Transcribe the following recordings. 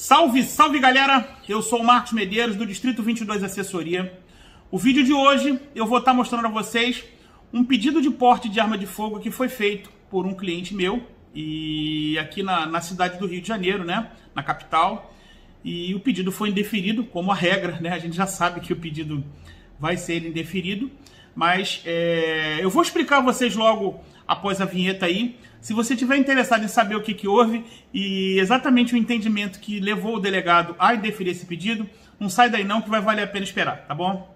Salve, salve galera! Eu sou o Marcos Medeiros do Distrito 22 Assessoria. O vídeo de hoje eu vou estar mostrando a vocês um pedido de porte de arma de fogo que foi feito por um cliente meu e aqui na cidade do Rio de Janeiro, né, na capital. E o pedido foi indeferido, como a regra, né? A gente já sabe que o pedido vai ser indeferido, mas eu vou explicar a vocês logo após a vinheta aí. Se você estiver interessado em saber o que houve e exatamente o entendimento que levou o delegado a indeferir esse pedido, não sai daí não, que vai valer a pena esperar, tá bom?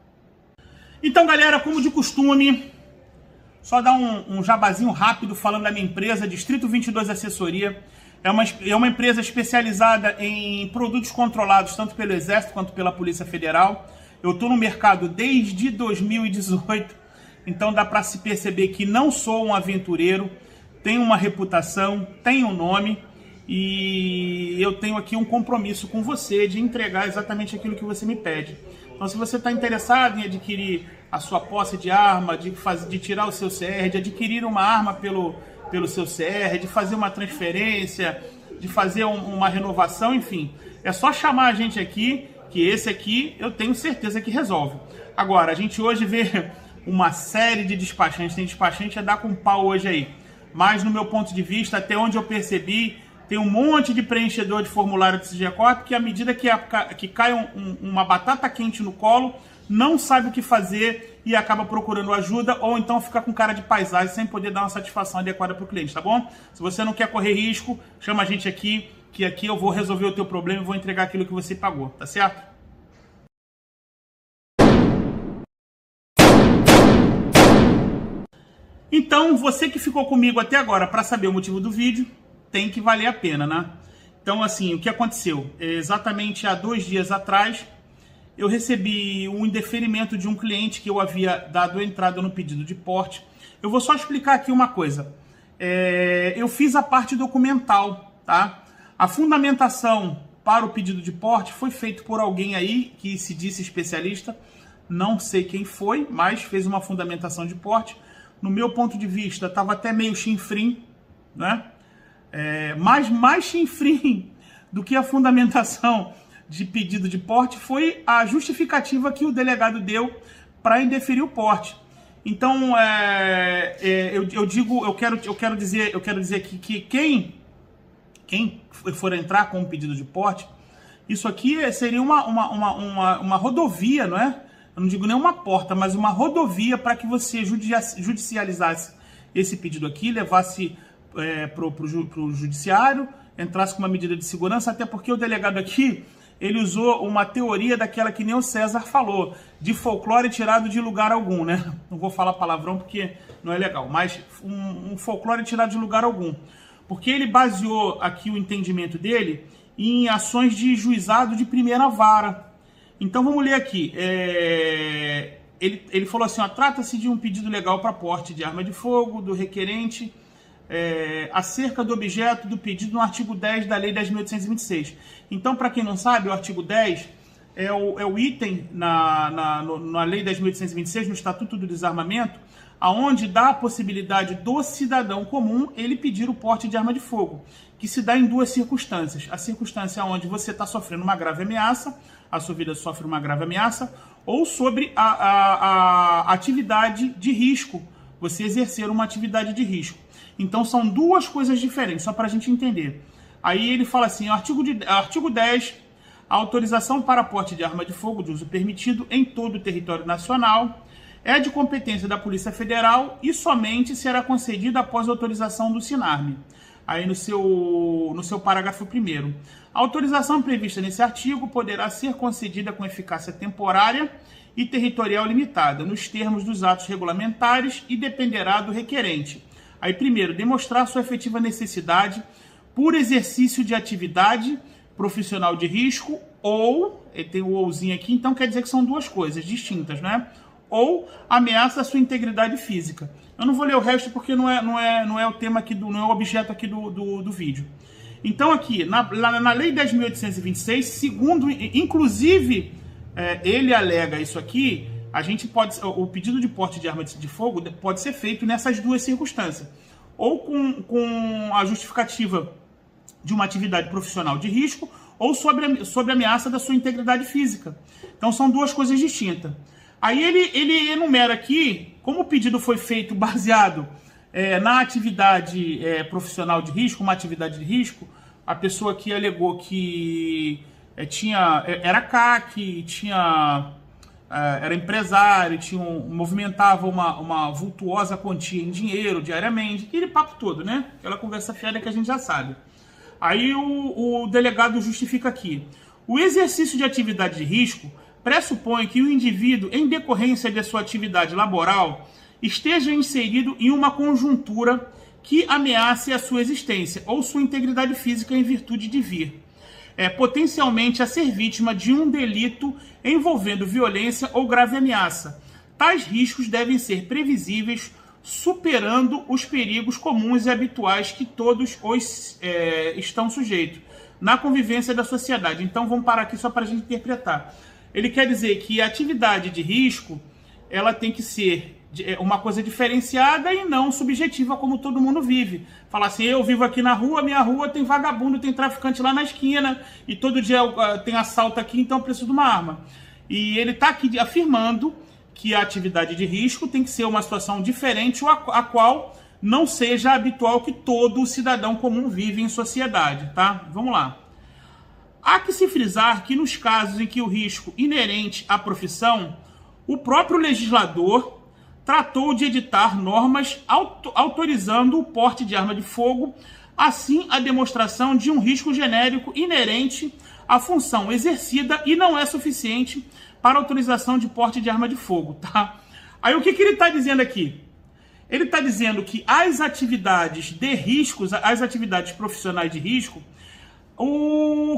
Então, galera, como de costume, só dar um jabazinho rápido falando da minha empresa, Distrito 22 Assessoria. É uma empresa especializada em produtos controlados, tanto pelo Exército quanto pela Polícia Federal. Eu estou no mercado desde 2018, então dá para se perceber que não sou um aventureiro, tenho uma reputação, tenho um nome e eu tenho aqui um compromisso com você de entregar exatamente aquilo que você me pede. Então, se você está interessado em adquirir a sua posse de arma, de tirar o seu CR, de adquirir uma arma pelo seu CR, de fazer uma transferência, de fazer uma renovação, enfim, é só chamar a gente aqui, que esse aqui eu tenho certeza que resolve. Agora, a gente hoje vê uma série de despachantes, tem despachante a dar com pau hoje aí. Mas, no meu ponto de vista, até onde eu percebi, tem um monte de preenchedor de formulário do CGCOP que, à medida que cai uma batata quente no colo, não sabe o que fazer e acaba procurando ajuda, ou então fica com cara de paisagem sem poder dar uma satisfação adequada para o cliente, tá bom? Se você não quer correr risco, chama a gente aqui, que aqui eu vou resolver o teu problema e vou entregar aquilo que você pagou, tá certo? Então, você que ficou comigo até agora para saber o motivo do vídeo, tem que valer a pena, né? Então, assim, o que aconteceu? Exatamente há 2 dias atrás, eu recebi um indeferimento de um cliente que eu havia dado entrada no pedido de porte. Eu vou só explicar aqui uma coisa. Eu fiz a parte documental, tá? A fundamentação para o pedido de porte foi feito por alguém aí que se disse especialista. Não sei quem foi, mas fez uma fundamentação de porte. No meu ponto de vista, estava até meio chinfrim, né? Mas mais chinfrim do que a fundamentação de pedido de porte foi a justificativa que o delegado deu para indeferir o porte. Então, eu quero dizer que quem for entrar com um pedido de porte, isso aqui seria uma rodovia, não é? Eu não digo nem uma porta, mas uma rodovia para que você judicializasse esse pedido aqui, levasse para o judiciário, entrasse com uma medida de segurança, até porque o delegado aqui, ele usou uma teoria daquela que nem o César falou, de folclore tirado de lugar algum, né? Não vou falar palavrão porque não é legal, mas um folclore tirado de lugar algum. Porque ele baseou aqui o entendimento dele em ações de juizado de primeira vara. Então vamos ler aqui. Ele falou assim, ó, trata-se de um pedido legal para porte de arma de fogo do requerente acerca do objeto do pedido no artigo 10 da Lei 10.826. Então, para quem não sabe, o artigo 10 é o item na Lei 10.826, no Estatuto do Desarmamento, aonde dá a possibilidade do cidadão comum ele pedir o porte de arma de fogo, que se dá em 2 circunstâncias. A circunstância onde você está sofrendo uma grave ameaça, a sua vida sofre uma grave ameaça, ou sobre a atividade de risco, você exercer uma atividade de risco. Então são 2 coisas diferentes, só para a gente entender. Aí ele fala assim, artigo 10, a autorização para porte de arma de fogo de uso permitido em todo o território nacional é de competência da Polícia Federal e somente será concedida após autorização do SINARME. Aí no seu parágrafo 1º. A autorização prevista nesse artigo poderá ser concedida com eficácia temporária e territorial limitada, nos termos dos atos regulamentares e dependerá do requerente. Aí, primeiro, demonstrar sua efetiva necessidade por exercício de atividade profissional de risco ou, tem o ouzinho aqui, então quer dizer que são 2 coisas distintas, né? Ou ameaça à sua integridade física. Eu não vou ler o resto porque não é o tema aqui, não é o objeto aqui do vídeo. Então aqui, na Lei 10.826, segundo, inclusive, ele alega isso aqui, o pedido de porte de arma de fogo pode ser feito nessas 2 circunstâncias. Ou com a justificativa de uma atividade profissional de risco, ou sobre ameaça da sua integridade física. Então são duas coisas distintas. Aí ele enumera aqui, como o pedido foi feito baseado na atividade profissional de risco, uma atividade de risco, a pessoa que alegou que era CAC, era empresário, movimentava uma vultuosa quantia em dinheiro diariamente, aquele papo todo, né? Aquela conversa fiada que a gente já sabe. Aí o delegado justifica aqui. O exercício de atividade de risco pressupõe que o indivíduo, em decorrência de sua atividade laboral, esteja inserido em uma conjuntura que ameace a sua existência ou sua integridade física em virtude de vir potencialmente a ser vítima de um delito envolvendo violência ou grave ameaça. Tais riscos devem ser previsíveis, superando os perigos comuns e habituais que todos estão sujeitos na convivência da sociedade. Então vamos parar aqui só para a gente interpretar. Ele quer dizer que a atividade de risco ela tem que ser uma coisa diferenciada e não subjetiva como todo mundo vive. Falar assim, eu vivo aqui na rua, minha rua tem vagabundo, tem traficante lá na esquina e todo dia tem assalto aqui, então eu preciso de uma arma. E ele está aqui afirmando que a atividade de risco tem que ser uma situação diferente a qual não seja habitual que todo cidadão comum vive em sociedade, tá? Vamos lá. Há que se frisar que nos casos em que o risco inerente à profissão, o próprio legislador tratou de editar normas autorizando o porte de arma de fogo, assim a demonstração de um risco genérico inerente à função exercida e não é suficiente para autorização de porte de arma de fogo, tá? Aí o que ele está dizendo aqui? Ele está dizendo que as atividades de riscos, as atividades profissionais de risco,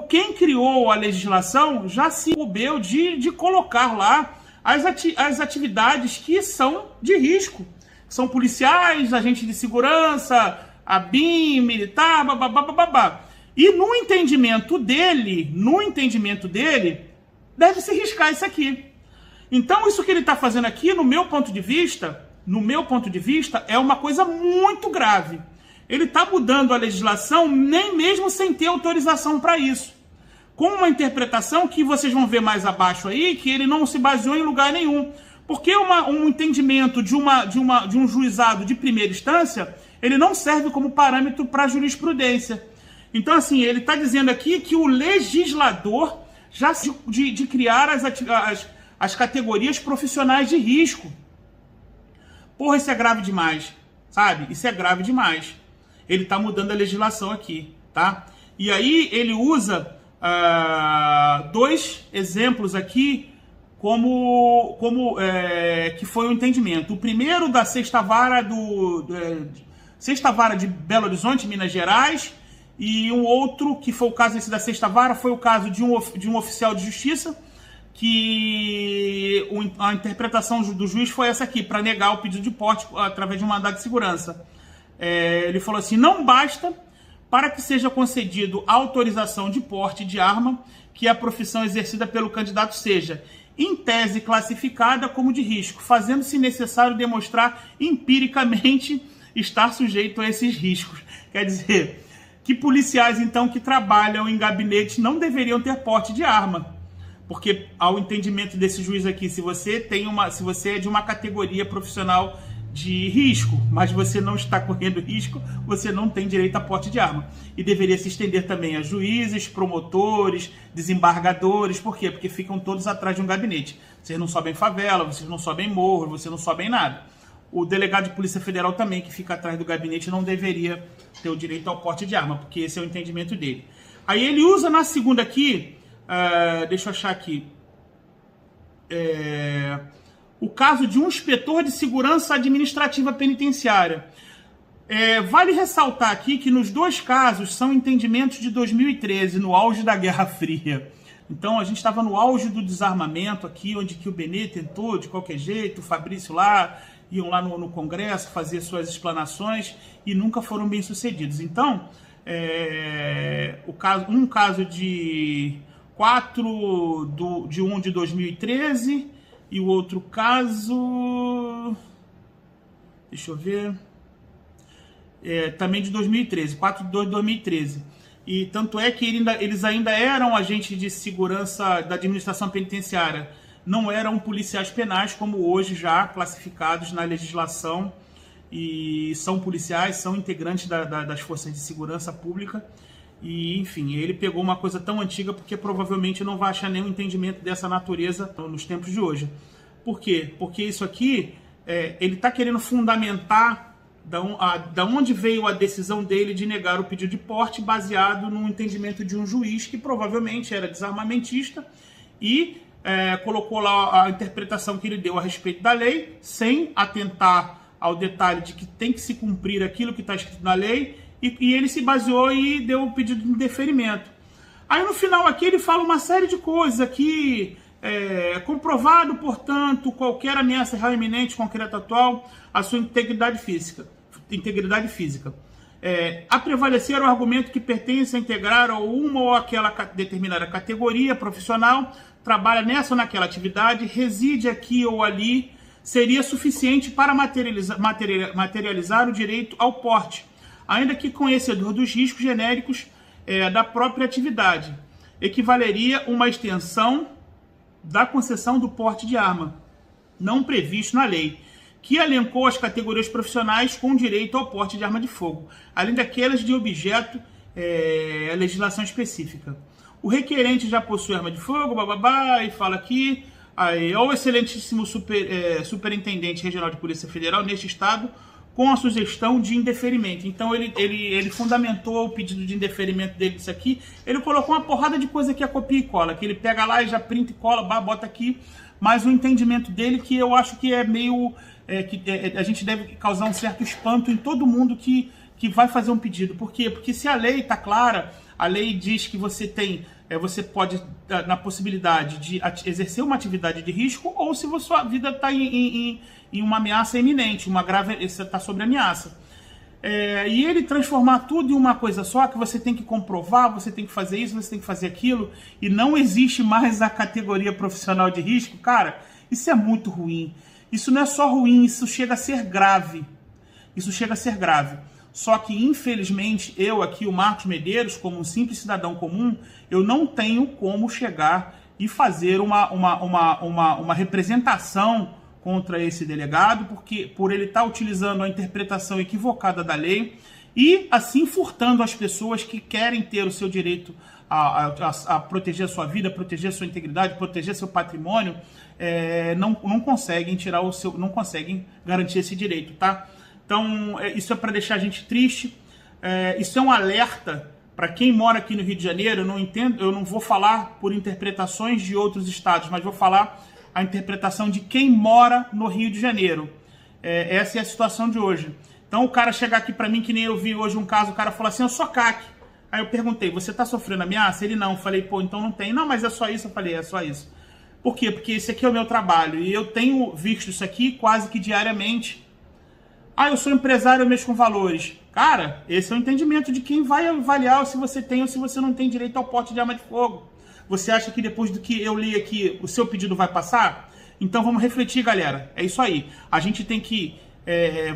quem criou a legislação já se incumbeu de colocar lá as atividades que são de risco. São policiais, agentes de segurança, a BIM, militar, babá. E no entendimento dele, deve se riscar isso aqui. Então isso que ele está fazendo aqui, no meu ponto de vista, é uma coisa muito grave. Ele está mudando a legislação nem mesmo sem ter autorização para isso. Com uma interpretação que vocês vão ver mais abaixo aí, que ele não se baseou em lugar nenhum. Porque um entendimento de um juizado de primeira instância, ele não serve como parâmetro para a jurisprudência. Então, assim, ele está dizendo aqui que o legislador já de criar as categorias profissionais de risco. Porra, isso é grave demais, sabe? Isso é grave demais. Ele está mudando a legislação aqui, tá? E aí ele usa dois exemplos aqui que foi o entendimento. O primeiro da Sexta Vara Sexta Vara de Belo Horizonte, Minas Gerais, e um outro que foi o caso esse da Sexta Vara foi o caso de um oficial de justiça que a interpretação do juiz foi essa aqui, para negar o pedido de porte através de um mandado de segurança. Ele falou assim, não basta para que seja concedido a autorização de porte de arma que a profissão exercida pelo candidato seja, em tese, classificada como de risco, fazendo-se necessário demonstrar empiricamente estar sujeito a esses riscos. Quer dizer, que policiais, então, que trabalham em gabinete não deveriam ter porte de arma. Porque, ao entendimento desse juiz aqui, se você é de uma categoria profissional de risco, mas você não está correndo risco, você não tem direito a porte de arma. E deveria se estender também a juízes, promotores, desembargadores. Por quê? Porque ficam todos atrás de um gabinete. Vocês não sobem favela, vocês não sobem morro, vocês não sobem nada. O delegado de Polícia Federal também, que fica atrás do gabinete, não deveria ter o direito ao porte de arma, porque esse é o entendimento dele. Aí ele usa na segunda aqui, deixa eu achar aqui, o caso de um inspetor de segurança administrativa penitenciária. Vale ressaltar aqui que nos dois casos são entendimentos de 2013, no auge da Guerra Fria. Então a gente estava no auge do desarmamento aqui, onde que o Benê tentou de qualquer jeito, o Fabrício lá, iam lá no Congresso fazer suas explanações e nunca foram bem sucedidos. Então, um caso de 4 de 1 de 2013 e o outro caso, deixa eu ver, também de 2013, 4 de 2 de 2013. e tanto é que eles ainda eram agentes de segurança da administração penitenciária, não eram policiais penais como hoje já classificados na legislação, e são policiais, são integrantes das forças de segurança pública. E, enfim, ele pegou uma coisa tão antiga porque provavelmente não vai achar nenhum entendimento dessa natureza nos tempos de hoje. Por quê? Porque isso aqui, ele está querendo fundamentar da onde veio a decisão dele de negar o pedido de porte baseado no entendimento de um juiz que provavelmente era desarmamentista e colocou lá a interpretação que ele deu a respeito da lei, sem atentar ao detalhe de que tem que se cumprir aquilo que está escrito na lei, e ele se baseou e deu o pedido de indeferimento. Aí no final aqui ele fala uma série de coisas aqui, comprovado, portanto, qualquer ameaça real iminente, concreta atual, a sua integridade física. A prevalecer o argumento que pertence a integrar uma ou aquela determinada categoria profissional, trabalha nessa ou naquela atividade, reside aqui ou ali, seria suficiente para materializar o direito ao porte, ainda que conhecedor dos riscos genéricos da própria atividade. Equivaleria uma extensão da concessão do porte de arma, não previsto na lei, que elencou as categorias profissionais com direito ao porte de arma de fogo, além daquelas de objeto a legislação específica. O requerente já possui arma de fogo, e fala aqui, ao excelentíssimo superintendente regional de Polícia Federal neste estado, com a sugestão de indeferimento. Então ele fundamentou o pedido de indeferimento dele disso aqui. Ele colocou uma porrada de coisa que é copia e cola, que ele pega lá e já printa e cola, bota aqui. Mas o entendimento dele, que eu acho que é meio... a gente deve causar um certo espanto em todo mundo que vai fazer um pedido. Por quê? Porque se a lei está clara, a lei diz que você pode, na possibilidade de exercer uma atividade de risco, ou se a sua vida está em uma ameaça iminente, você está sob ameaça. E ele transformar tudo em uma coisa só, que você tem que comprovar, você tem que fazer isso, você tem que fazer aquilo, e não existe mais a categoria profissional de risco, cara, isso é muito ruim. Isso não é só ruim, isso chega a ser grave. Isso chega a ser grave. Só que, infelizmente, eu aqui, o Marcos Medeiros, como um simples cidadão comum, eu não tenho como chegar e fazer uma representação contra esse delegado, porque por ele estar utilizando a interpretação equivocada da lei e, assim, furtando as pessoas que querem ter o seu direito a proteger a sua vida, proteger a sua integridade, proteger seu patrimônio, não conseguem não conseguem garantir esse direito, tá? Então, isso é para deixar a gente triste. Isso é um alerta para quem mora aqui no Rio de Janeiro. Eu não vou falar por interpretações de outros estados, mas vou falar a interpretação de quem mora no Rio de Janeiro. Essa é a situação de hoje. Então, o cara chegar aqui para mim, que nem eu vi hoje um caso, o cara falou assim, eu sou CAC. Aí eu perguntei, você está sofrendo ameaça? Ele não. Eu falei, pô, então não tem. Não, mas é só isso. Eu falei, é só isso. Por quê? Porque esse aqui é o meu trabalho e eu tenho visto isso aqui quase que diariamente. Eu sou empresário, eu mexo com valores. Cara, esse é o entendimento de quem vai avaliar se você tem ou se você não tem direito ao porte de arma de fogo. Você acha que depois do que eu li aqui, o seu pedido vai passar? Então vamos refletir, galera. É isso aí. A gente tem que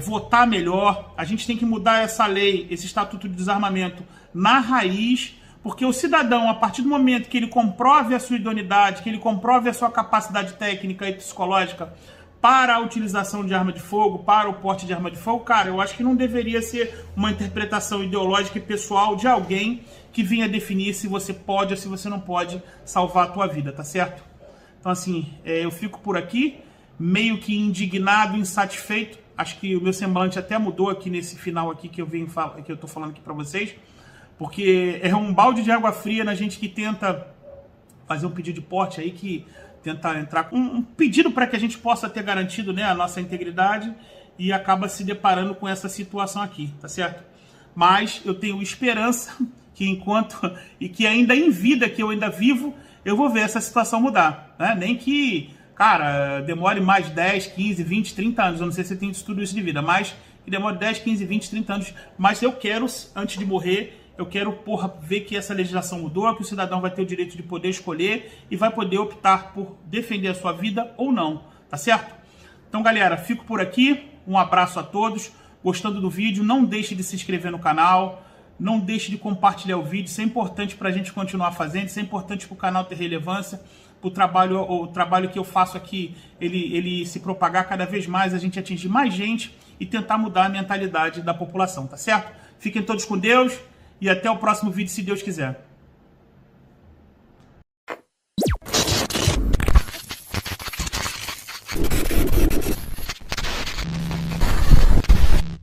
votar melhor, a gente tem que mudar essa lei, esse Estatuto de Desarmamento na raiz, porque o cidadão, a partir do momento que ele comprove a sua idoneidade, que ele comprove a sua capacidade técnica e psicológica para a utilização de arma de fogo, para o porte de arma de fogo, cara, eu acho que não deveria ser uma interpretação ideológica e pessoal de alguém que vinha definir se você pode ou se você não pode salvar a tua vida, tá certo? Então, assim, eu fico por aqui, meio que indignado, insatisfeito. Acho que o meu semblante até mudou aqui nesse final aqui que eu tô falando aqui para vocês, porque é um balde de água fria na gente que tenta fazer um pedido de porte aí, que tenta entrar com um pedido para que a gente possa ter garantido, né, a nossa integridade, e acaba se deparando com essa situação aqui, tá certo? Mas eu tenho esperança que e que ainda em vida, que eu ainda vivo, eu vou ver essa situação mudar, né? Nem que, cara, demore mais 10, 15, 20, 30 anos, eu não sei se você tem tudo isso de vida, mas que demore 10, 15, 20, 30 anos, mas eu quero, antes de morrer, eu quero, ver que essa legislação mudou, que o cidadão vai ter o direito de poder escolher e vai poder optar por defender a sua vida ou não, tá certo? Então, galera, fico por aqui, um abraço a todos, gostando do vídeo, não deixe de se inscrever no canal, Não deixe de compartilhar o vídeo, isso é importante para a gente continuar fazendo, isso é importante para o canal ter relevância, para o trabalho que eu faço aqui, ele se propagar cada vez mais, a gente atingir mais gente e tentar mudar a mentalidade da população, tá certo? Fiquem todos com Deus e até o próximo vídeo, se Deus quiser.